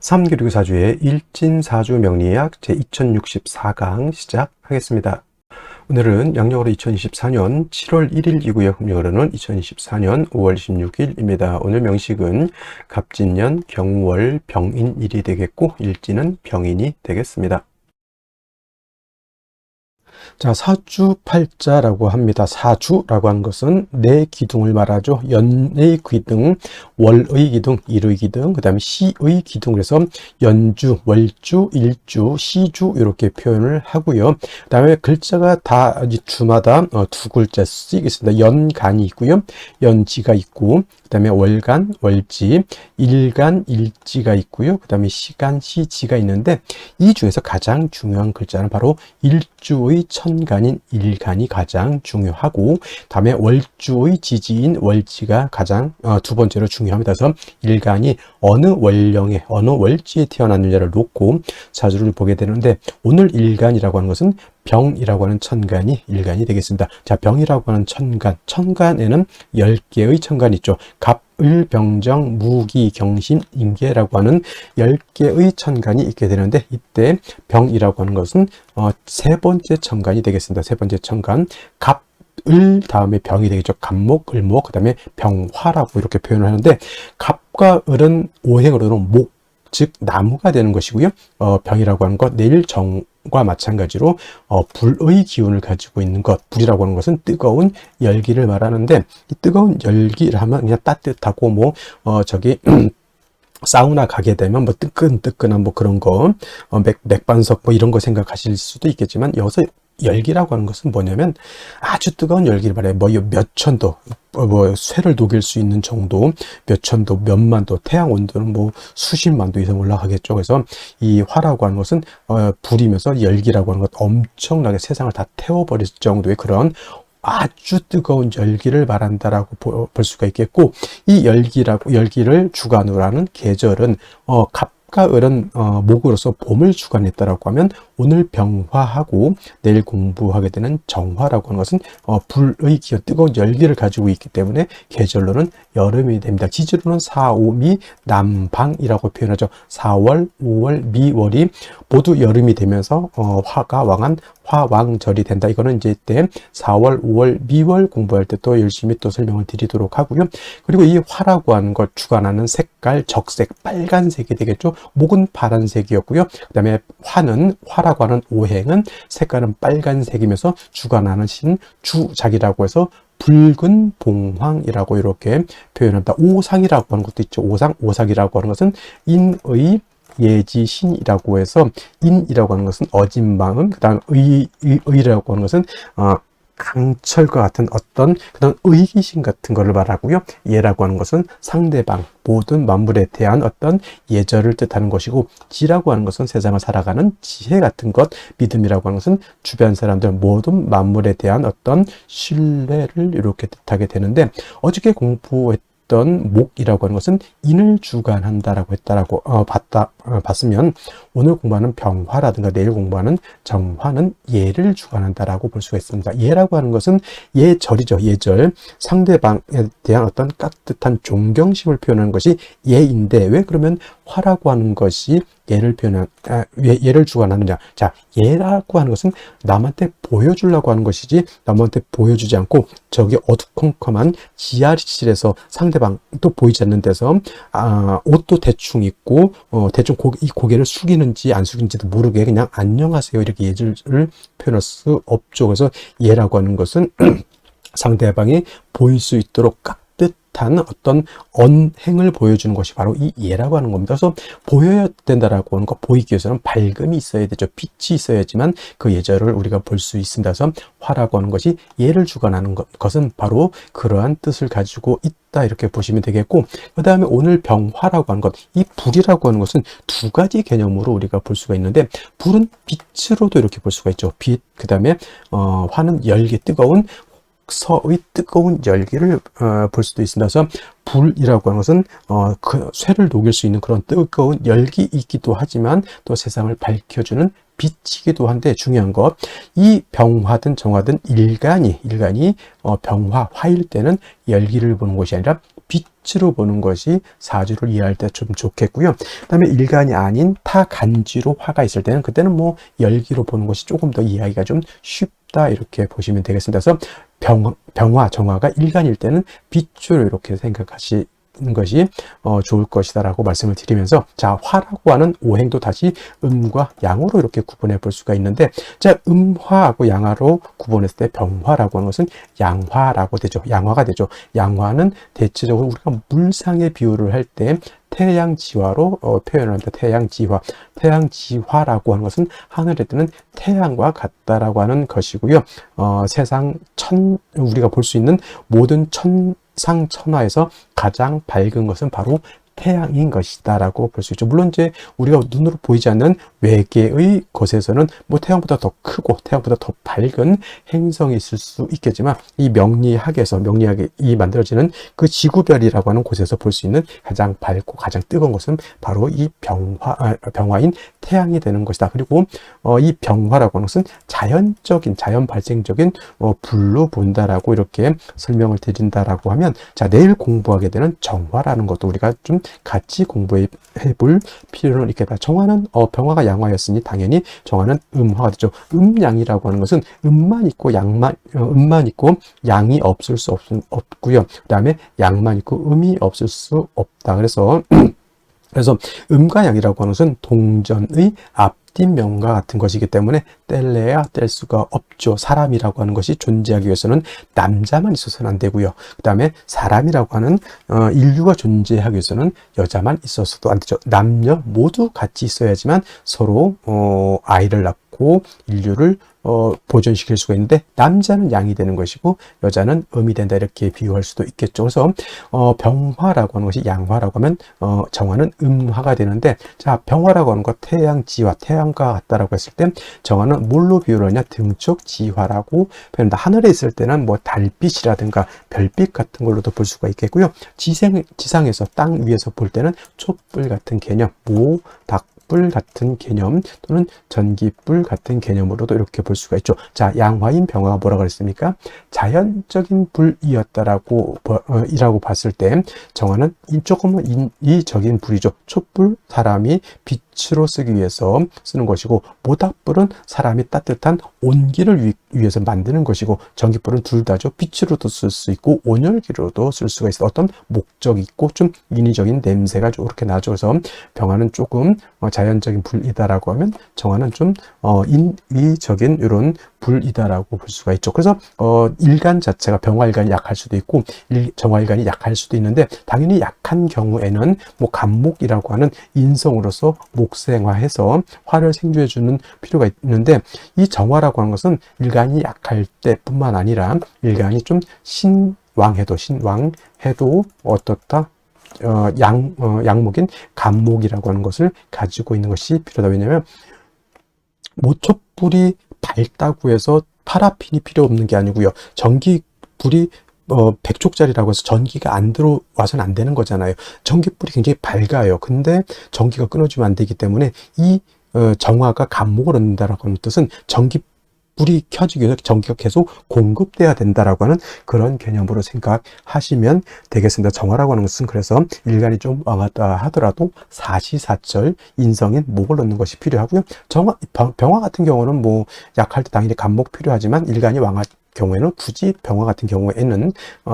삼기류사주의 일진사주 명리학 제2064강 시작하겠습니다. 오늘은 양력으로 2024년 7월 1일이고요. 음력으로는 2024년 5월 16일입니다. 오늘 명식은 갑진년 경월 병인일이 되겠고 일진은 병인이 되겠습니다. 자, 사주팔자라고 합니다. 사주라고 하는 것은 네 기둥을 말하죠. 연의 기둥, 월의 기둥, 일의 기둥, 그 다음에 시의 기둥. 그래서 연주, 월주, 일주, 시주 이렇게 표현을 하고요. 그 다음에 글자가 다 주마다 두 글자씩 있습니다. 연간이 있고요. 연지가 있고, 그 다음에 월간, 월지, 일간, 일지가 있고요. 그 다음에 시간, 시지가 있는데 이 중에서 가장 중요한 글자는 바로 일주의 천간인 일간이 가장 중요하고, 다음에 월주의 지지인 월지가 가장 두 번째로 중요합니다. 그래서 일간이 어느 월령에 어느 월지에 태어났느냐를 놓고 사주를 보게 되는데, 오늘 일간이라고 하는 것은 병이라고 하는 천간이 일간이 되겠습니다. 자, 병이라고 하는 천간, 천간에는 10개의 천간이 있죠. 갑, 을, 병정, 무기, 경신, 임계라고 하는 10개의 천간이 있게 되는데, 이때 병이라고 하는 것은 세 번째 천간이 되겠습니다. 세 번째 천간, 갑, 을 다음에 병이 되겠죠. 갑목, 을목, 그 다음에 병화라고 이렇게 표현을 하는데, 갑과 을은 오행으로는 목, 즉 나무가 되는 것이고요. 병이라고 하는 것, 내일 정과 마찬가지로 불의 기운을 가지고 있는 것, 불이라고 하는 것은 뜨거운 열기를 말하는데, 이 뜨거운 열기를 하면 그냥 따뜻하고 사우나 가게 되면 뜨끈뜨끈한 그런 거, 맥반석 이런 거 생각하실 수도 있겠지만, 여기서 열기라고 하는 것은 뭐냐면 아주 뜨거운 열기를 말해요. 몇 천도, 쇠를 녹일 수 있는 정도, 몇 천도, 몇만 도, 태양 온도는 수십만 도 이상 올라가겠죠. 그래서 이 화라고 하는 것은 불이면서 열기라고 하는 것, 엄청나게 세상을 다 태워버릴 정도의 그런 아주 뜨거운 열기를 말한다라고 볼 수가 있겠고, 이 열기를 주관으로 하는 계절은 갑과 을은 목으로서 봄을 주관했다라고 하면, 오늘 병화하고 내일 공부하게 되는 정화라고 하는 것은 불의 기운, 뜨거운 열기를 가지고 있기 때문에 계절로는 여름이 됩니다. 지지로는 4, 5, 미, 남방이라고 표현하죠. 4월, 5월, 미월이 모두 여름이 되면서 화가 왕한 화왕절이 된다. 이거는 이제 때 4월, 5월, 미월 공부할 때 또 열심히 또 설명을 드리도록 하고요. 그리고 이 화라고 하는 것 주관하는 색깔, 적색, 빨간색이 되겠죠. 목은 파란색이었고요. 그 다음에 화라고 하는 오행은 색깔은 빨간색이면서 주관하는 신 주작이라고 해서 붉은 봉황이라고 이렇게 표현합니다. 오상이라고 하는 것도 있죠. 오상이라고 하는 것은 인의 예지신이라고 해서, 인이라고 하는 것은 어진 마음, 그 다음 의라고 하는 것은 강철과 같은 어떤 그런 의기심 같은 것을 말하고요. 예라고 하는 것은 상대방, 모든 만물에 대한 어떤 예절을 뜻하는 것이고, 지라고 하는 것은 세상을 살아가는 지혜 같은 것, 믿음이라고 하는 것은 주변 사람들, 모든 만물에 대한 어떤 신뢰를 이렇게 뜻하게 되는데, 어저께 공부했던 목이라고 하는 것은 인을 주관한다라고 했다라고 봤으면, 오늘 공부하는 병화라든가 내일 공부하는 정화는 예를 주관한다라고 볼 수가 있습니다. 예라고 하는 것은 예절이죠. 예절, 상대방에 대한 어떤 깍듯한 존경심을 표현하는 것이 예인데, 왜 그러면 화라고 하는 것이 예를 주관하느냐? 자, 예라고 하는 것은 남한테 보여주려고 하는 것이지, 남한테 보여주지 않고 저기 어두컴컴한 지하실에서 상대방도 보이지 않는 데서 옷도 대충 입고 대충 이 고개를 숙이는지 안 숙이는지도 모르게 그냥 안녕하세요 이렇게 예를 표현할 수 없죠. 그래서 예라고 하는 것은 상대방이 보일 수 있도록 깍듯한 어떤 언행을 보여주는 것이 바로 이 예라고 하는 겁니다. 그래서 보여야 된다라고 하는 거, 보이기 위해서는 밝음이 있어야 되죠. 빛이 있어야지만 그 예절을 우리가 볼 수 있습니다. 그래서 화라고 하는 것이 예를 주관하는 것은 바로 그러한 뜻을 가지고 있다, 이렇게 보시면 되겠고, 그 다음에 오늘 병화라고 하는 것, 이 불이라고 하는 것은 두 가지 개념으로 우리가 볼 수가 있는데, 불은 빛으로도 이렇게 볼 수가 있죠. 빛, 그 다음에 화는 열기, 뜨거운 서의 뜨거운 열기를 볼 수도 있습니다. 그래서 불이라고 하는 것은 그 쇠를 녹일 수 있는 그런 뜨거운 열기이기도 하지만, 또 세상을 밝혀주는 빛이기도 한데, 중요한 것, 이 병화든 정화든 일간이 병화, 화일 때는 열기를 보는 것이 아니라 빛으로 보는 것이 사주를 이해할 때 좀 좋겠고요. 그다음에 일간이 아닌 타간지로 화가 있을 때는 그때는 뭐 열기로 보는 것이 조금 더 이해하기가 좀 쉽다 이렇게 보시면 되겠습니다. 그래서 병화, 정화가 일간일 때는 빛으로 이렇게 생각하시 것이 좋을 것이다 라고 말씀을 드리면서, 자, 화라고 하는 오행도 다시 음과 양으로 이렇게 구분해 볼 수가 있는데, 자, 음화하고 양화로 구분했을 때 병화라고 하는 것은 양화라고 되죠. 양화가 되죠. 양화는 대체적으로 우리가 물상의 비유를 할 때 태양지화로 표현을 한다. 태양지화. 태양지화라고 하는 것은 하늘에 뜨는 태양과 같다라고 하는 것이고요. 세상 우리가 볼 수 있는 모든 천상천하에서 가장 밝은 것은 바로 태양인 것이다 라고 볼 수 있죠. 물론 이제 우리가 눈으로 보이지 않는 외계의 것에서는 뭐 태양보다 더 크고 태양보다 더 밝은 행성이 있을 수 있겠지만, 이 명리학이 만들어지는 그 지구별이라고 하는 곳에서 볼 수 있는 가장 밝고 가장 뜨거운 것은 바로 이 병화인 태양이 되는 것이다. 그리고 이 병화라고 하는 것은 자연 발생적인 불로 본다라고 이렇게 설명을 드린다라고 하면, 자, 내일 공부하게 되는 정화라는 것도 우리가 좀 같이 공부해 볼 필요는 있겠다. 정화는 병화가 양화였으니 당연히 정화는 음화가 되죠. 음양이라고 하는 것은 음만 있고 양이 없을 수 없고요. 그다음에 양만 있고 음이 없을 수 없다. 그래서 음과 양이라고 하는 것은 동전의 앞뒷면과 같은 것이기 때문에 뗄래야 뗄 수가 없죠. 사람이라고 하는 것이 존재하기 위해서는 남자만 있어서는 안 되고요. 그 다음에 사람이라고 하는 인류가 존재하기 위해서는 여자만 있어서도 안 되죠. 남녀 모두 같이 있어야지만 서로 아이를 낳고 인류를 보존시킬 수가 있는데, 남자는 양이 되는 것이고 여자는 음이 된다 이렇게 비유할 수도 있겠죠. 그래서 병화라고 하는 것이 양화라고 하면 정화는 음화가 되는데, 자, 병화라고 하는 것 태양지화, 태양과 같다라고 했을 때 정화는 뭘로 비유를 하냐? 등쪽 지화라고 표현한다. 하늘에 있을 때는 뭐 달빛이라든가 별빛 같은 걸로도 볼 수가 있겠고요. 지상에서 땅 위에서 볼 때는 촛불 같은 개념, 닭불 같은 개념 또는 전기불 같은 개념으로도 이렇게 볼 수가 있죠. 자, 양화인 병화가 뭐라고 그랬습니까? 자연적인 불이었다라고 이라고 봤을 때 정화는 조금은 인위적인 불이죠. 촛불, 사람이 빛으로 쓰기 위해서 쓰는 것이고, 모닥불은 사람이 따뜻한 온기를 위해서 만드는 것이고, 전기불은 둘 다죠. 빛으로도 쓸 수 있고 온열기로도 쓸 수가 있어. 어떤 목적이 있고 좀 인위적인 냄새가 이렇게 나죠. 그래서 병화는 조금 자연적인 불이다라고 하면 정화는 좀 인위적인 이런 불이다라고 볼 수가 있죠. 그래서 일간 자체가 병화일간이 약할 수도 있고 정화일간이 약할 수도 있는데, 당연히 약한 경우에는 뭐 간목이라고 하는 인성으로서 목생화해서 화를 생주해 주는 필요가 있는데, 이 정화라고 하는 것은 일간이 약할 때뿐만 아니라 일간이 좀 신왕해도 어떻다? 양목인 간목이라고 하는 것을 가지고 있는 것이 필요하다. 왜냐하면 모촛불이 밝다고 해서 파라핀이 필요 없는 게 아니고요. 전기불이 100족짜리라고 해서 전기가 안 들어와서는 안 되는 거잖아요. 전기불이 굉장히 밝아요. 근데 전기가 끊어지면 안 되기 때문에 이 정화가 간목을 얻는다라고 하는 뜻은 불이 켜지기 위해서 전기가 계속 공급돼야 된다라고 하는 그런 개념으로 생각하시면 되겠습니다. 정화라고 하는 것은 그래서 일간이 좀 왕하다 하더라도 사시사철 인성인 목을 얻는 것이 필요하고요. 병화 같은 경우는 뭐 약할 때 당연히 간목 필요하지만, 일간이 왕할 경우에는 굳이 병화 같은 경우에는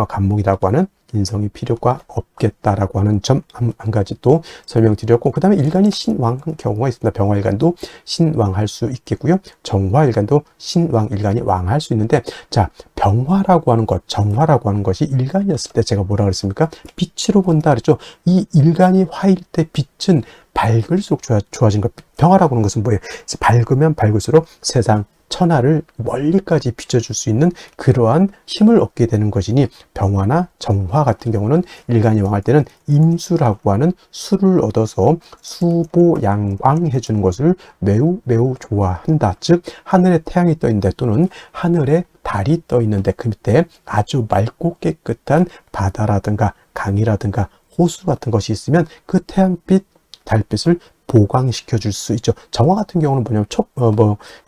간목이라고 하는 인성이 필요가 없겠다라고 하는 점 한 가지 또 설명드렸고, 그 다음에 일간이 신왕한 경우가 있습니다. 병화일간도 신왕할 수 있겠고요. 정화일간도 신왕일간이 왕할 수 있는데, 자, 병화라고 하는 것, 정화라고 하는 것이 일간이었을 때 제가 뭐라 그랬습니까? 빛으로 본다 그랬죠. 이 일간이 화일 때 빛은 밝을수록 좋아진 것. 병화라고 하는 것은 뭐예요? 밝으면 밝을수록 세상 천하를 멀리까지 비춰줄 수 있는 그러한 힘을 얻게 되는 것이니, 병화나 정화 같은 경우는 일간이 왕할 때는 임수라고 하는 수를 얻어서 수보양왕해 주는 것을 매우 좋아한다. 즉, 하늘에 태양이 떠 있는데 또는 하늘에 달이 떠 있는데 그 밑에 아주 맑고 깨끗한 바다라든가 강이라든가 호수 같은 것이 있으면 그 태양빛, 달빛을 보강시켜 줄 수 있죠. 정화 같은 경우는 뭐냐면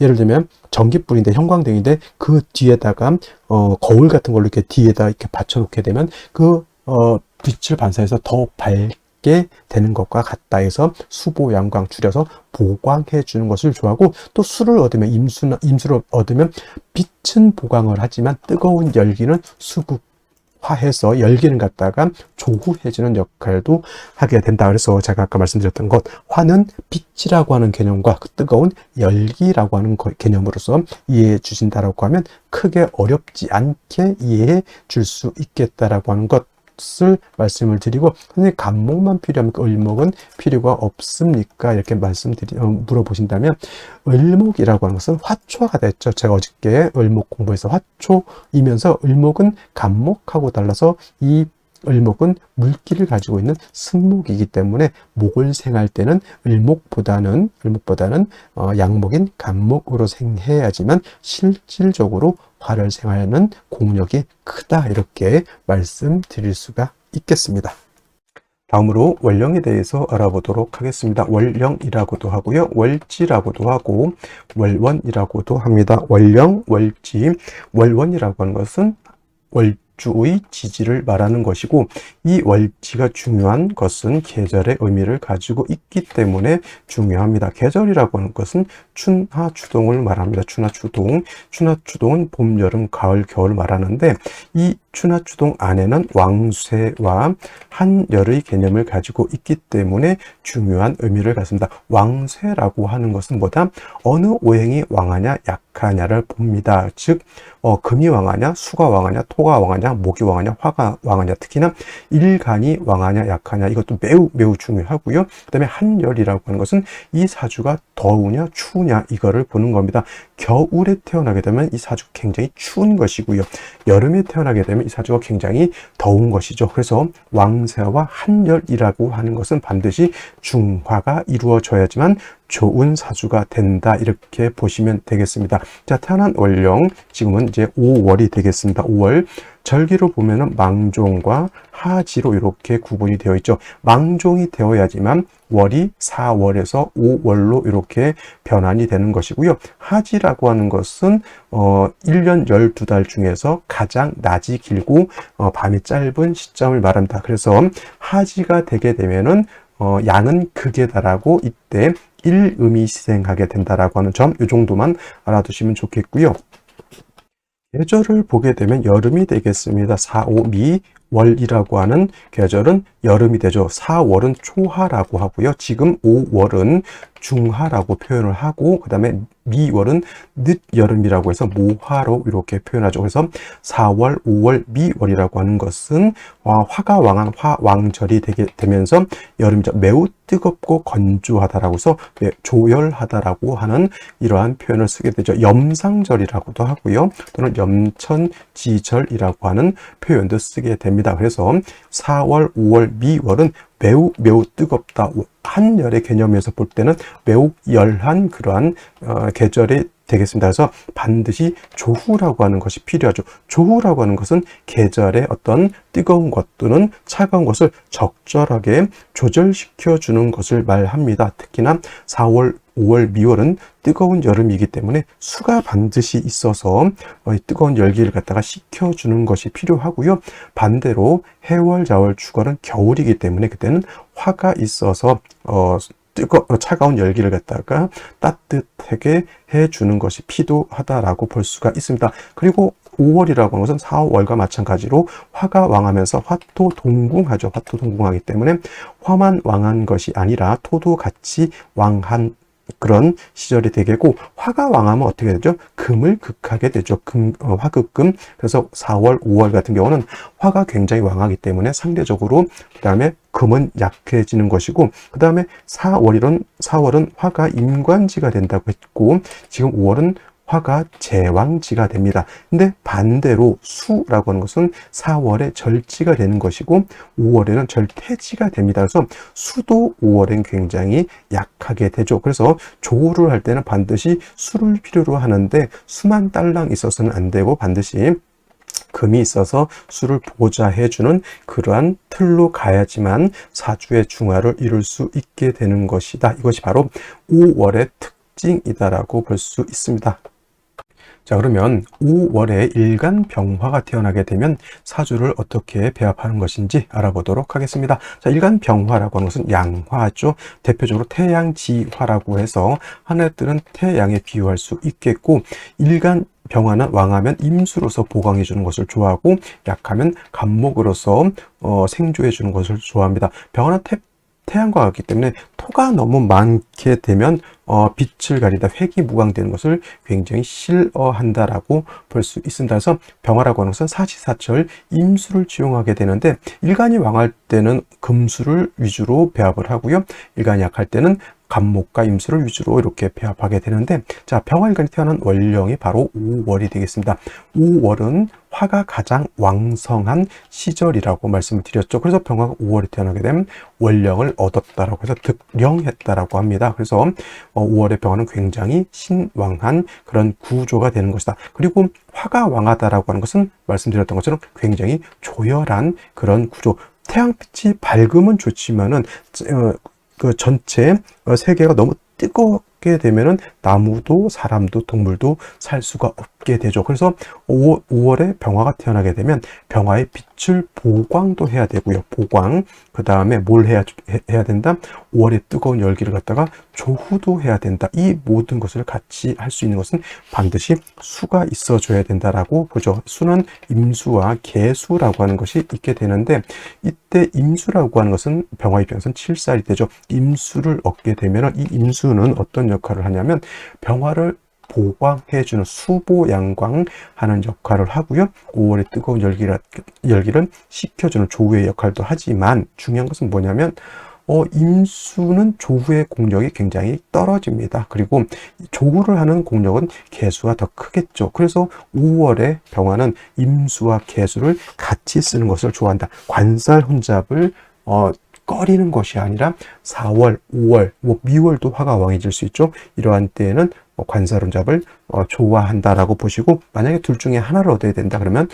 예를 들면 전기불인데 형광등인데 그 뒤에다가 거울 같은 걸로 이렇게 뒤에다 이렇게 받쳐 놓게 되면 그 빛을 반사해서 더 밝게 되는 것과 같다 해서 수보, 양광 줄여서 보광해 주는 것을 좋아하고, 또 수를 얻으면 임수를 얻으면 빛은 보광을 하지만 뜨거운 열기는 수극화해서 열기를 갖다가 조후해주는 역할도 하게 된다. 그래서 제가 아까 말씀드렸던 것, 화는 빛이라고 하는 개념과 그 뜨거운 열기라고 하는 개념으로서 이해해 주신다라고 하면 크게 어렵지 않게 이해해 줄 수 있겠다라고 하는 것을 말씀을 드리고, 선생님 간목만 필요하면 을목은 필요가 없습니까? 이렇게 물어보신다면, 을목이라고 하는 것은 화초가 됐죠. 제가 어저께 을목 공부해서 화초이면서 을목은 간목하고 달라서 이 을목은 물기를 가지고 있는 승목이기 때문에 목을 생할 때는 을목보다는 양목인 간목으로 생해야지만 실질적으로 화를 생하는 공력이 크다, 이렇게 말씀드릴 수가 있겠습니다. 다음으로 월령에 대해서 알아보도록 하겠습니다. 월령이라고도 하고요, 월지라고도 하고 월원이라고도 합니다. 월령, 월지, 월원이라고 하는 것은 월주의 지지를 말하는 것이고, 이 월지가 중요한 것은 계절의 의미를 가지고 있기 때문에 중요합니다. 계절이라고 하는 것은 춘하추동을 말합니다. 춘하추동은 봄, 여름, 가을, 겨울 말하는데, 이 춘하추동 안에는 왕쇠와 한열의 개념을 가지고 있기 때문에 중요한 의미를 갖습니다. 왕쇠라고 하는 것은 뭐다? 어느 오행이 왕하냐 약하냐를 봅니다. 즉 금이 왕하냐, 수가 왕하냐, 토가 왕하냐, 목이 왕하냐, 화가 왕하냐, 특히나 일간이 왕하냐 약하냐, 이것도 매우 중요하고요. 그 다음에 한열이라고 하는 것은 이 사주가 더우냐 추우냐 이거를 보는 겁니다. 겨울에 태어나게 되면 이 사주가 굉장히 추운 것이고요, 여름에 태어나게 되면 이 사주가 굉장히 더운 것이죠. 그래서 왕세와 한열이라고 하는 것은 반드시 중화가 이루어져야지만 좋은 사주가 된다, 이렇게 보시면 되겠습니다. 자, 태어난 월령, 지금은 이제 5월이 되겠습니다. 5월 절기로 보면은 망종과 하지로 이렇게 구분이 되어 있죠. 망종이 되어야지만 월이 4월에서 5월로 이렇게 변환이 되는 것이고요. 하지라고 하는 것은 1년 12달 중에서 가장 낮이 길고 밤이 짧은 시점을 말합니다. 그래서 하지가 되게 되면은 양은 극에 달하고 이때 일음이 시생하게 된다라고 하는 점, 이 정도만 알아두시면 좋겠고요. 계절을 보게 되면 여름이 되겠습니다. 4, 5, 미, 월이라고 하는 계절은 여름이 되죠. 4월은 초하라고 하고요. 지금 5월은 중하라고 표현을 하고, 그 다음에 미월은 늦여름이라고 해서 모하로 이렇게 표현하죠. 그래서 4월, 5월, 미월이라고 하는 것은 화가 왕한 화왕절이 되면서 여름이죠. 매우 뜨겁고 건조하다라고 해서 조열하다라고 하는 이러한 표현을 쓰게 되죠. 염상절이라고도 하고요, 또는 염천지절이라고 하는 표현도 쓰게 됩니다. 그래서 4월, 5월, 미월은 매우 뜨겁다. 한열의 개념에서 볼 때는 매우 열한 그러한 계절이 되겠습니다. 그래서 반드시 조후라고 하는 것이 필요하죠. 조후라고 하는 것은 계절의 어떤 뜨거운 것 또는 차가운 것을 적절하게 조절시켜 주는 것을 말합니다. 특히나 4월, 5월, 미월은 뜨거운 여름이기 때문에 수가 반드시 있어서 뜨거운 열기를 갖다가 식혀주는 것이 필요하고요. 반대로 해월, 자월, 축월은 겨울이기 때문에 그때는 화가 있어서 차가운 열기를 갖다가 따뜻하게 해주는 것이 필요하다라고 볼 수가 있습니다. 그리고 5월이라고 하는 것은 4, 5월과 마찬가지로 화가 왕하면서 화토 동궁하죠. 화토 동궁하기 때문에 화만 왕한 것이 아니라 토도 같이 왕한 그런 시절이 되겠고, 화가 왕하면 어떻게 되죠? 금을 극하게 되죠. 화극금. 그래서 4월, 5월 같은 경우는 화가 굉장히 왕하기 때문에 상대적으로 그 다음에 금은 약해지는 것이고, 그 다음에 4월은 화가 임관지가 된다고 했고, 지금 5월은 화가 제왕지가 됩니다. 근데 반대로 수라고 하는 것은 4월에 절지가 되는 것이고 5월에는 절퇴지가 됩니다. 그래서 수도 5월엔 굉장히 약하게 되죠. 그래서 조우를 할 때는 반드시 수를 필요로 하는데 수만 딸랑 있어서는 안 되고 반드시 금이 있어서 수를 보좌해주는 그러한 틀로 가야지만 사주의 중화를 이룰 수 있게 되는 것이다. 이것이 바로 5월의 특징이다라고 볼 수 있습니다. 자, 그러면 5월에 일간병화가 태어나게 되면 사주를 어떻게 배합하는 것인지 알아보도록 하겠습니다. 자, 일간병화라고 하는 것은 양화죠. 대표적으로 태양지화라고 해서 하늘에 뜨는 태양에 비유할 수 있겠고, 일간병화는 왕하면 임수로서 보강해 주는 것을 좋아하고, 약하면 간목으로서 생조해 주는 것을 좋아합니다. 병화는 태양과 같기 때문에 토가 너무 많게 되면 빛을 가리다 회귀무광되는 것을 굉장히 싫어한다라고 볼 수 있습니다. 그래서 병화라고 하는 것은 사시사철 임수를 지용하게 되는데, 일간이 왕할 때는 금수를 위주로 배합을 하고요, 일간이 약할 때는 간목과 임수를 위주로 이렇게 배합하게 되는데, 자, 병화일간이 태어난 월령이 바로 5월이 되겠습니다. 5월은 화가 가장 왕성한 시절이라고 말씀을 드렸죠. 그래서 병화가 5월에 태어나게 되면 월령을 얻었다라고 해서 득령했다라고 합니다. 그래서 5월의 병화는 굉장히 신왕한 그런 구조가 되는 것이다. 그리고 화가 왕하다라고 하는 것은 말씀드렸던 것처럼 굉장히 조열한 그런 구조. 태양빛이 밝으면 좋지만은 그 전체 세계가 너무 뜨겁게 되면은 나무도 사람도 동물도 살 수가 없게 되죠. 그래서 5월에 병화가 태어나게 되면 병화의 빛을 보광도 해야 되고요. 보광. 그 다음에 뭘 해야 된다? 5월에 뜨거운 열기를 갖다가 조후도 해야 된다. 이 모든 것을 같이 할 수 있는 것은 반드시 수가 있어줘야 된다라고 보죠. 수는 임수와 계수라고 하는 것이 있게 되는데, 이때 임수라고 하는 것은 병화 입장에서는 7살이 되죠. 임수를 얻게 되면 이 임수는 어떤 역할을 하냐면 병화를 보광해주는 수보양광하는 역할을 하고요. 5월의 뜨거운 열기를 식혀주는 조우의 역할도 하지만, 중요한 것은 뭐냐면 임수는 조우의 공력이 굉장히 떨어집니다. 그리고 조우를 하는 공력은 계수가 더 크겠죠. 그래서 5월에 병화는 임수와 계수를 같이 쓰는 것을 좋아한다. 관살 혼잡을 꺼리는 것이 아니라 4월, 5월, 미월도 화가 왕해질 수 있죠. 이러한 때에는 관살혼잡을 좋아한다라고 보시고, 만약에 둘 중에 하나를 얻어야 된다 그러면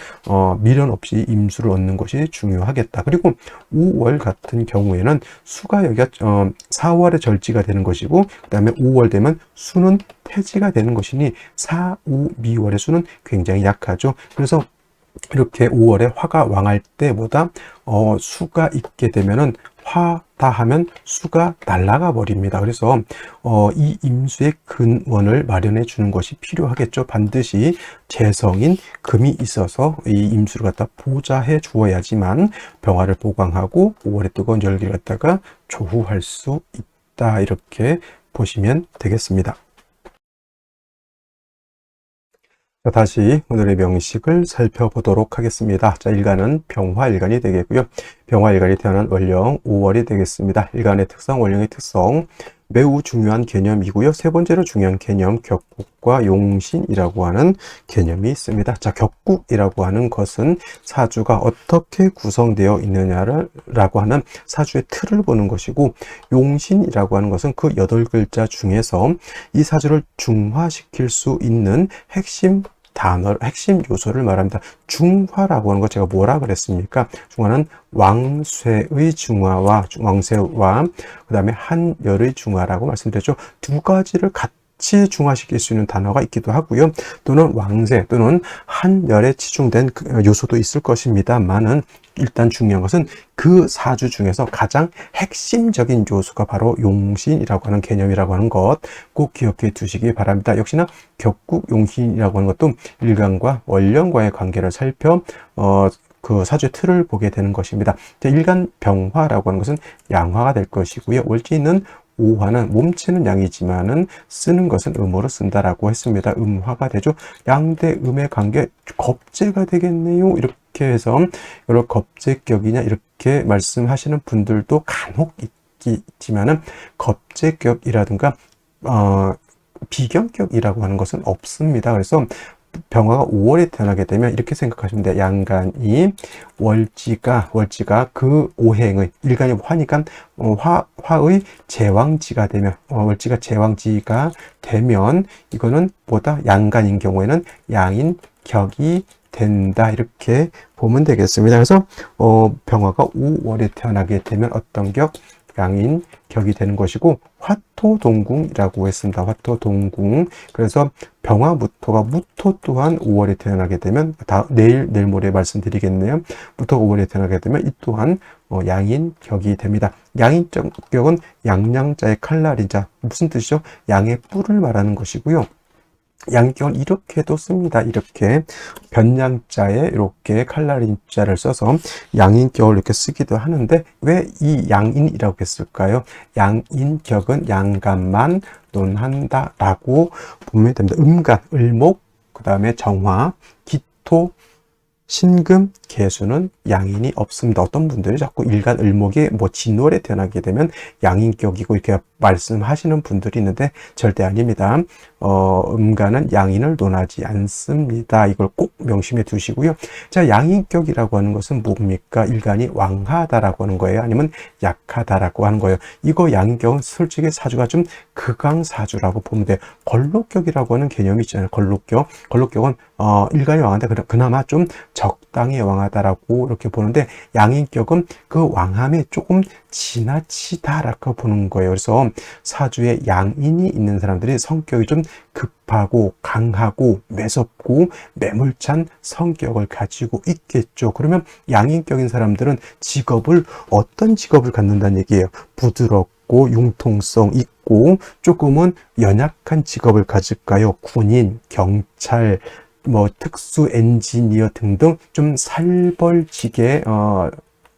미련 없이 임수를 얻는 것이 중요하겠다. 그리고 5월 같은 경우에는 수가 여기가 4월에 절지가 되는 것이고, 그 다음에 5월 되면 수는 태지가 되는 것이니 4, 5, 미월의 수는 굉장히 약하죠. 그래서 이렇게 5월에 화가 왕할 때보다 수가 있게 되면은 화다 하면 수가 날아가 버립니다. 그래서 이 임수의 근원을 마련해 주는 것이 필요하겠죠. 반드시 재성인 금이 있어서 이 임수를 갖다 보좌해 주어야지만 병화를 보강하고 5월의 뜨거운 열기를 갖다가 조후할 수 있다, 이렇게 보시면 되겠습니다. 자, 다시 오늘의 명식을 살펴보도록 하겠습니다. 자, 일간은 병화일간이 되겠고요. 병화일간이 태어난 월령 5월이 되겠습니다. 일간의 특성, 월령의 특성, 매우 중요한 개념이고요. 세 번째로 중요한 개념, 격국과 용신이라고 하는 개념이 있습니다. 자, 격국이라고 하는 것은 사주가 어떻게 구성되어 있느냐라고 하는 사주의 틀을 보는 것이고, 용신이라고 하는 것은 그 8글자 중에서 이 사주를 중화시킬 수 있는 핵심 핵심 요소를 말합니다. 중화라고 하는 거 제가 뭐라 그랬습니까? 중화는 왕쇠의 중화와 그 다음에 한열의 중화라고 말씀드렸죠. 두 가지를 같이 중화시킬 수 있는 단어가 있기도 하고요. 또는 왕쇠 또는 한열에 치중된 요소도 있을 것입니다만은, 일단 중요한 것은 그 사주 중에서 가장 핵심적인 요소가 바로 용신이라고 하는 개념이라고 하는 것 꼭 기억해 두시기 바랍니다. 역시나 격국 용신이라고 하는 것도 일간과 월령과의 관계를 살펴 그 사주의 틀을 보게 되는 것입니다. 일간 병화라고 하는 것은 양화가 될 것이고요. 월지는 오화는 몸체는 양이지만은 쓰는 것은 음으로 쓴다라고 했습니다. 음화가 되죠. 양대 음의 관계 겁재가 되겠네요. 이렇게 해서 여러 겁재격이냐 이렇게 말씀하시는 분들도 간혹 있지만은 겁재격이라든가 비경격이라고 하는 것은 없습니다. 그래서 병화가 5월에 태어나게 되면 이렇게 생각하시면 돼요. 양간이 월지가 그 오행의, 일간이 화니까 화의 제왕지가 되면, 월지가 제왕지가 되면 이거는 보다 양간인 경우에는 양인 격이 된다, 이렇게 보면 되겠습니다. 그래서 병화가 5월에 태어나게 되면 어떤 격? 양인 격이 되는 것이고 화토동궁이라고 했습니다. 화토동궁. 그래서 병화무토가 무토 또한 5월에 태어나게 되면 내일 모레 말씀드리겠네요. 무토가 5월에 태어나게 되면 이 또한 양인 격이 됩니다. 양인 격은 양양자의 칼날인자. 무슨 뜻이죠? 양의 뿔을 말하는 것이고요. 양격은 이렇게도 씁니다. 이렇게 변양자에 이렇게 칼날인자를 써서 양인격을 이렇게 쓰기도 하는데 왜 이 양인이라고 했을까요? 양인격은 양간만 논한다 라고 보면 됩니다. 음간, 을목, 그 다음에 정화, 기토, 신금, 개수는 양인이 없습니다. 어떤 분들이 자꾸 일간 을목이 진월에 태어나게 되면 양인격이고 이렇게 말씀하시는 분들이 있는데 절대 아닙니다. 음간은 양인을 논하지 않습니다. 이걸 꼭 명심해 두시고요. 자, 양인격이라고 하는 것은 뭡니까? 일간이 왕하다라고 하는 거예요. 아니면 약하다라고 하는 거예요. 이거 양인격은 솔직히 사주가 좀 극왕사주라고 보면 돼요. 걸록격이라고 하는 개념이 있잖아요. 걸록격. 걸록격은 일간이 왕한데 그나마 좀 적당히 왕하다라고 이렇게 보는데 양인격은 그 왕함이 조금 지나치다라고 보는 거예요. 그래서 사주에 양인이 있는 사람들이 성격이 좀 급하고 강하고 매섭고 매몰찬 성격을 가지고 있겠죠. 그러면 양인격인 사람들은 어떤 직업을 갖는다는 얘기예요. 부드럽고 융통성 있고 조금은 연약한 직업을 가질까요? 군인, 경찰, 특수 엔지니어 등등 좀 살벌지게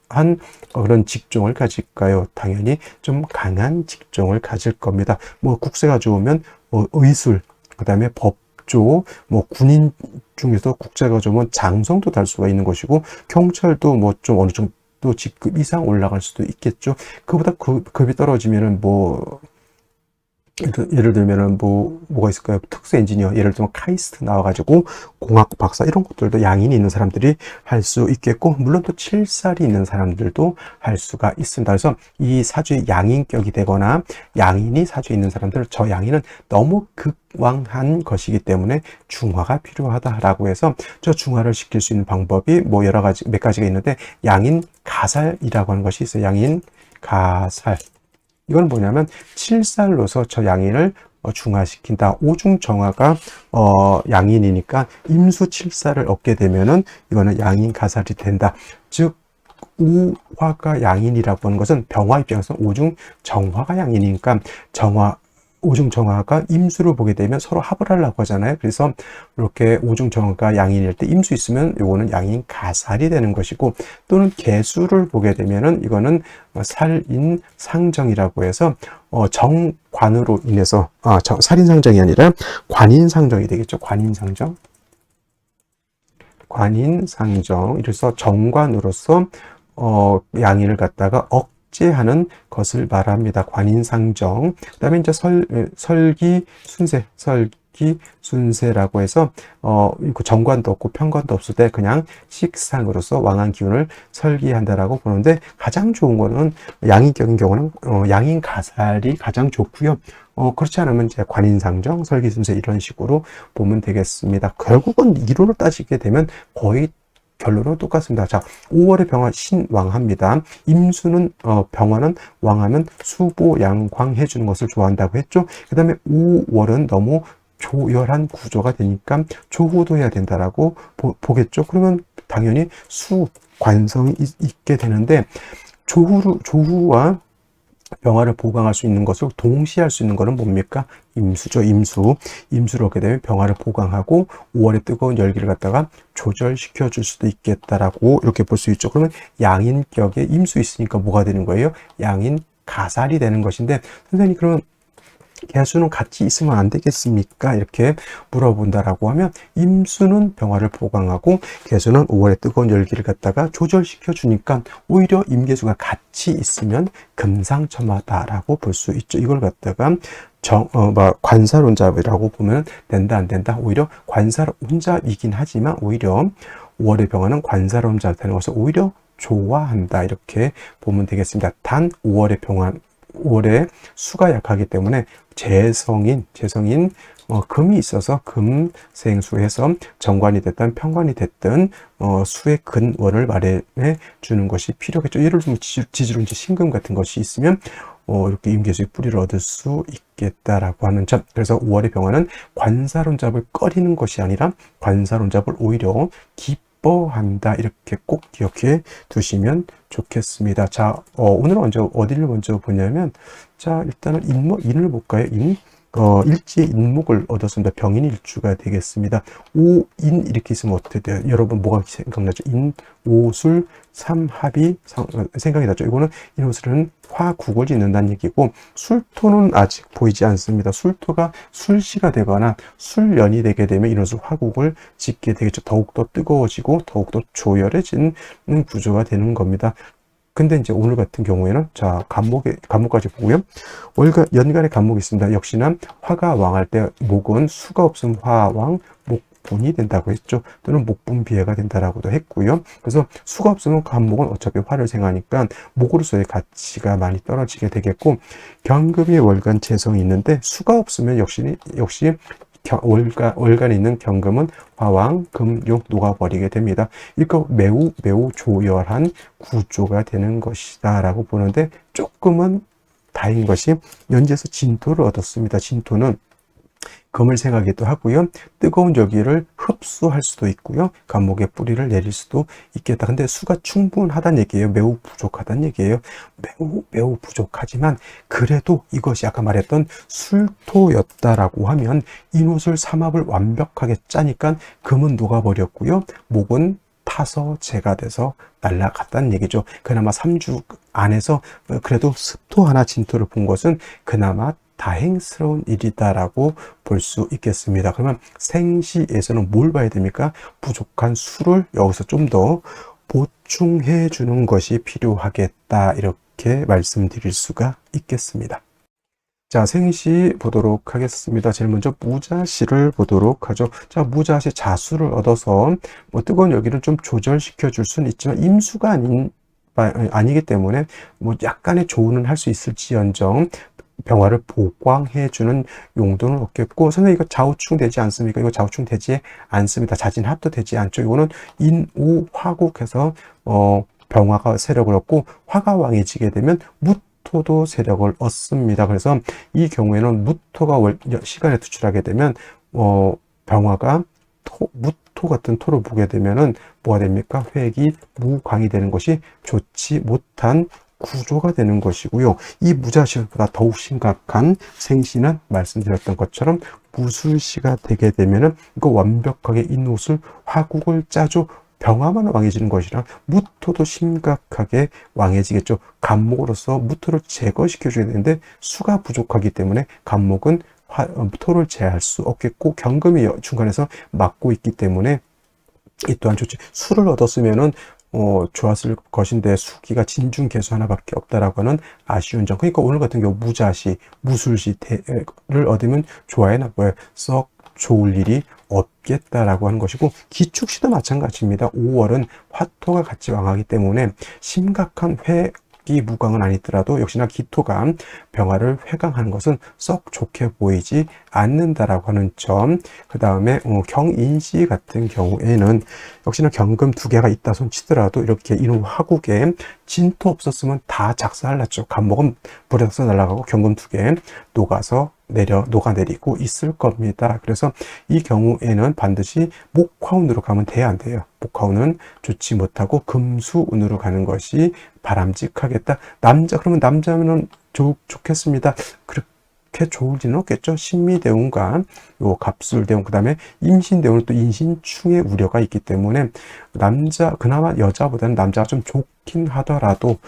한 그런 직종을 가질까요? 당연히 좀 강한 직종을 가질 겁니다. 국세가 좋으면 의술, 그 다음에 법조, 군인 중에서 국세가 좋으면 장성도 달 수가 있는 것이고 경찰도 좀 어느 정도 직급 이상 올라갈 수도 있겠죠. 그보다 급이 떨어지면은 예를 들면은 뭐가 있을까요? 특수 엔지니어, 예를 들면 카이스트 나와가지고 공학 박사 이런 것들도 양인이 있는 사람들이 할 수 있겠고, 물론 또 칠살이 있는 사람들도 할 수가 있습니다. 그래서 이 사주의 양인격이 되거나 양인이 사주에 있는 사람들, 저 양인은 너무 극왕한 것이기 때문에 중화가 필요하다라고 해서 저 중화를 시킬 수 있는 방법이 몇 가지가 있는데, 양인 가살이라고 하는 것이 있어요. 양인 가살. 이건 뭐냐면 칠살로서 저 양인을 중화시킨다. 오중정화가 양인이니까 임수칠살을 얻게 되면은 이거는 양인 가살이 된다. 즉 오화가 양인이라고 하는 것은 병화 입장에서 오중정화가 양인이니까 오중정화가 임수를 보게 되면 서로 합을 하려고 하잖아요. 그래서 이렇게 오중정화가 양인일 때 임수 있으면 이거는 양인 가살이 되는 것이고, 또는 개수를 보게 되면은 이거는 살인상정이라고 해서 정관으로 인해서 살인상정이 아니라 관인상정이 되겠죠. 관인상정. 이래서 정관으로서 양인을 갖다가 억제하는 것을 말합니다. 관인상정. 그 다음에 이제 설기순세라고 해서 정관도 없고 편관도 없을 때 그냥 식상으로서 왕한 기운을 설기한다라고 보는데, 가장 좋은 거는 양인격인 경우는 양인 가살이 가장 좋고요. 그렇지 않으면 이제 관인상정, 설기순세 이런 식으로 보면 되겠습니다. 결국은 이론을 따지게 되면 거의 결론은 똑같습니다. 자, 5월의 병화 신왕합니다. 임수는 병화는 왕하면 수보양광 해주는 것을 좋아한다고 했죠. 그 다음에 5월은 너무 조열한 구조가 되니까 조후도 해야 된다라고 보겠죠. 그러면 당연히 관성이 있게 되는데, 조후와 병화를 보강할 수 있는 것을 동시에 할 수 있는 것은 뭡니까? 임수죠. 임수를 얻게 되면 병화를 보강하고 5월의 뜨거운 열기를 갖다가 조절시켜 줄 수도 있겠다라고 이렇게 볼 수 있죠. 그러면 양인격에 임수 있으니까 뭐가 되는 거예요? 양인 가살이 되는 것인데, 선생님 그러면 개수는 같이 있으면 안 되겠습니까? 이렇게 물어본다라고 하면, 임수는 병화를 보강하고 개수는 5월의 뜨거운 열기를 갖다가 조절시켜 주니까 오히려 임계수가 같이 있으면 금상첨화다라고 볼 수 있죠. 이걸 갖다가 관사론잡이라고 보면 된다 안 된다? 오히려 관사론잡이긴 하지만 오히려 5월의 병화는 관사론잡이 되는 것을 오히려 좋아한다, 이렇게 보면 되겠습니다. 단 5월의 5월에 수가 약하기 때문에 재성인 금이 있어서 금생수해서 정관이 됐든 편관이 됐든 수의 근원을 마련해 주는 것이 필요하겠죠. 예를 들면 지지로 이제 신금 같은 것이 있으면 이렇게 임계수의 뿌리를 얻을 수 있겠다라고 하는 점. 그래서 5월의 병화는 관사론잡을 꺼리는 것이 아니라 관사론잡을 오히려 기뻐한다. 이렇게 꼭 기억해 두시면 좋겠습니다. 자, 오늘은 어디를 먼저 보냐면, 자, 일단은 인을 볼까요? 일지의 인목을 얻었습니다. 병인일주가 되겠습니다. 오인 이렇게 있으면 어떻게 돼요? 여러분 뭐가 생각나죠? 인, 오술, 삼합이 생각이 나죠. 이거는 인오술은 화국을 짓는다는 얘기고, 술토는 아직 보이지 않습니다. 술토가 술시가 되거나 술년이 되게 되면 인오술 화국을 짓게 되겠죠. 더욱더 뜨거워지고 더욱더 조열해지는 구조가 되는 겁니다. 근데 이제 오늘 같은 경우에는 자, 간목까지 보고요. 연간에 간목이 있습니다. 역시나 화가 왕할 때 목은 수가 없으면 화왕, 목분이 된다고 했죠. 또는 목분비해가 된다라고도 했고요. 그래서 수가 없으면 간목은 어차피 화를 생하니까 목으로서의 가치가 많이 떨어지게 되겠고, 경금이 월간 재성이 있는데 수가 없으면 역시 월간에 있는 경금은 화왕, 금, 용 녹아버리게 됩니다. 이거 매우 조열한 구조가 되는 것이다 라고 보는데, 조금은 다행인 것이 연지에서 진토를 얻었습니다. 진토는 금을 생하기도 하고요. 뜨거운 열기를 흡수할 수도 있고요. 간목의 뿌리를 내릴 수도 있겠다. 근데 수가 충분하다는 얘기예요. 매우 부족하다는 얘기예요. 매우 부족하지만 그래도 이것이 아까 말했던 술토였다라고 하면 인호술 삼합을 완벽하게 짜니까 금은 녹아버렸고요. 목은 타서 재가 돼서 날아갔다는 얘기죠. 그나마 3주 안에서 그래도 습토 하나 진토를 본 것은 그나마 다행스러운 일이다라고 볼 수 있겠습니다. 그러면 생시에서는 뭘 봐야 됩니까? 부족한 수를 여기서 좀 더 보충해 주는 것이 필요하겠다, 이렇게 말씀드릴 수가 있겠습니다. 자, 생시 보도록 하겠습니다. 제일 먼저 무자시를 보도록 하죠. 자, 무자시 자수를 얻어서 뜨거운 열기를 좀 조절시켜 줄 수는 있지만 임수가 아니기 때문에 약간의 조언은 할 수 있을지언정 병화를 보강해주는 용도는 없겠고, 선생님 이거 좌우충 되지 않습니까? 이거 좌우충 되지 않습니다. 자진합도 되지 않죠. 이거는 인오화국해서 병화가 세력을 얻고 화가 왕해지게 되면 무토도 세력을 얻습니다. 그래서 이 경우에는 무토가 시간에 투출하게 되면 병화가 무토 같은 토를 보게 되면은 뭐가 됩니까? 회기 무광이 되는 것이 좋지 못한 구조가 되는 것이고요. 이 무자시보다 더욱 심각한 생시는 말씀드렸던 것처럼 무술시가 되게 되면은 이거 완벽하게 인옷을 화국을 짜줘 병화만 왕해지는 것이라 무토도 심각하게 왕해지겠죠. 간목으로서 무토를 제거시켜줘야 되는데 수가 부족하기 때문에 간목은 토를 제할 수 없겠고, 경금이 중간에서 막고 있기 때문에 이 또한 좋지. 수를 얻었으면은 좋았을 것인데 수기가 진중 개수 하나밖에 없다라고 하는 아쉬운 점. 그러니까 오늘 같은 경우 무자시, 무술시를 얻으면 좋아요, 나빠요? 썩 좋을 일이 없겠다라고 하는 것이고, 기축시도 마찬가지입니다. 5월은 화토가 같이 왕하기 때문에 심각한 무광은 아니더라도 역시나 기토가 병화를 회강하는 것은 썩 좋게 보이지 않는다라고 하는 점. 그 다음에 경인시 같은 경우에는 역시나 경금 2개가 있다 손 치더라도 이렇게 이놈 화국에 진토 없었으면 다 작사할랐죠. 간목은 불에 서 날아가고 경금 2개 녹아내리고 있을 겁니다. 그래서 이 경우에는 반드시 목화운으로 가면 돼야 안 돼요. 목화운은 좋지 못하고 금수운으로 가는 것이 바람직하겠다. 그러면 남자면은 좋겠습니다. 그렇게 좋을지는 없겠죠. 신미대운과 요 갑술대운, 그 다음에 임신대운은 또 인신충의 우려가 있기 때문에 그나마 여자보다는 남자가 좀 좋긴 하더라도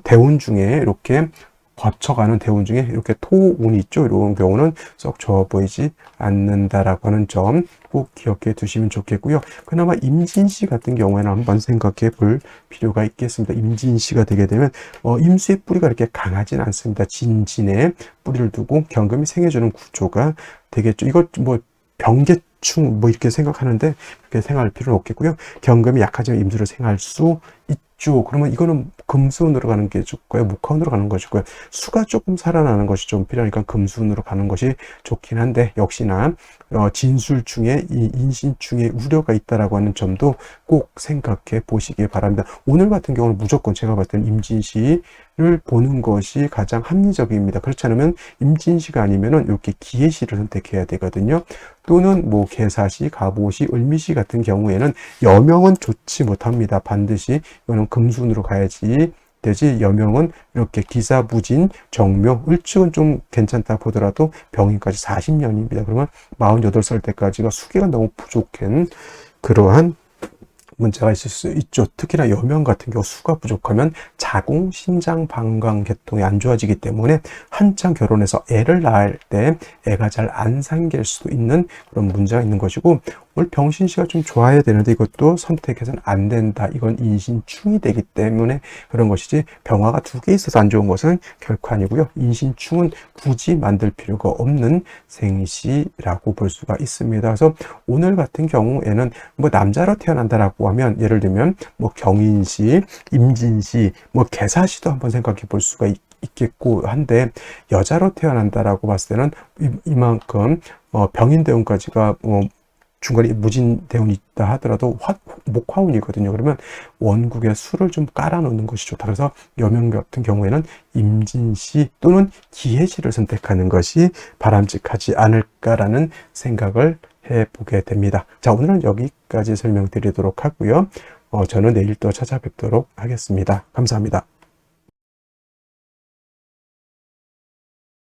대운 중에 이렇게 거쳐가는 대운 중에 이렇게 토운이 있죠. 이런 경우는 썩 좋아 보이지 않는다라고 하는 점 꼭 기억해 두시면 좋겠고요. 그나마 임진시 같은 경우에는 한번 생각해 볼 필요가 있겠습니다. 임진시가 되게 되면 임수의 뿌리가 이렇게 강하진 않습니다. 진진에 뿌리를 두고 경금이 생해주는 구조가 되겠죠. 이것 병계충 이렇게 생각하는데 그렇게 생각할 필요는 없겠고요. 경금이 약하지만 임수를 생할 수 있죠. 그러면 이거는 금수운으로 가는 게 좋고요. 목화운으로 가는 것이고요. 수가 조금 살아나는 것이 좀 필요하니까 금수운으로 가는 것이 좋긴 한데, 역시나 진술중에 이 인신중에 우려가 있다라고 하는 점도 꼭 생각해 보시기 바랍니다. 오늘 같은 경우는 무조건 제가 봤을 때는 임진시를 보는 것이 가장 합리적입니다. 그렇지 않으면 임진시가 아니면은 이렇게 기해시를 선택해야 되거든요. 또는 뭐 계사시, 갑오시, 을미시 같은 경우에는 여명은 좋지 못합니다. 반드시 이거는 금순으로 가야지 되지. 여명은 이렇게 기사부진, 정묘, 을축은 좀 괜찮다 보더라도 병인까지 40년입니다. 그러면 48살 때까지가 수기가 너무 부족한 그러한 문제가 있을 수 있죠. 특히나 여명 같은 경우 수가 부족하면 자궁, 신장, 방광 계통이 안 좋아지기 때문에 한창 결혼해서 애를 낳을 때 애가 잘 안 생길 수도 있는 그런 문제가 있는 것이고, 오늘 병신시가 좀 좋아야 되는데 이것도 선택해서는 안 된다. 이건 인신충이 되기 때문에 그런 것이지, 병화가 두 개 있어서 안 좋은 것은 결코 아니고요. 인신충은 굳이 만들 필요가 없는 생시라고 볼 수가 있습니다. 그래서 오늘 같은 경우에는 뭐 남자로 태어난다라고 하면, 예를 들면 뭐 경인시, 임진시, 뭐 계사시도 한번 생각해 볼 수가 있겠고 한데, 여자로 태어난다라고 봤을 때는 이만큼 병인대운까지가 중간에 무진대운이 있다 하더라도 목화운이거든요. 그러면 원국에 수를 좀 깔아놓는 것이 좋다. 그래서 여명 같은 경우에는 임진시 또는 기해시를 선택하는 것이 바람직하지 않을까라는 생각을 해보게 됩니다. 자, 오늘은 여기까지 설명드리도록 하고요. 저는 내일 또 찾아뵙도록 하겠습니다. 감사합니다.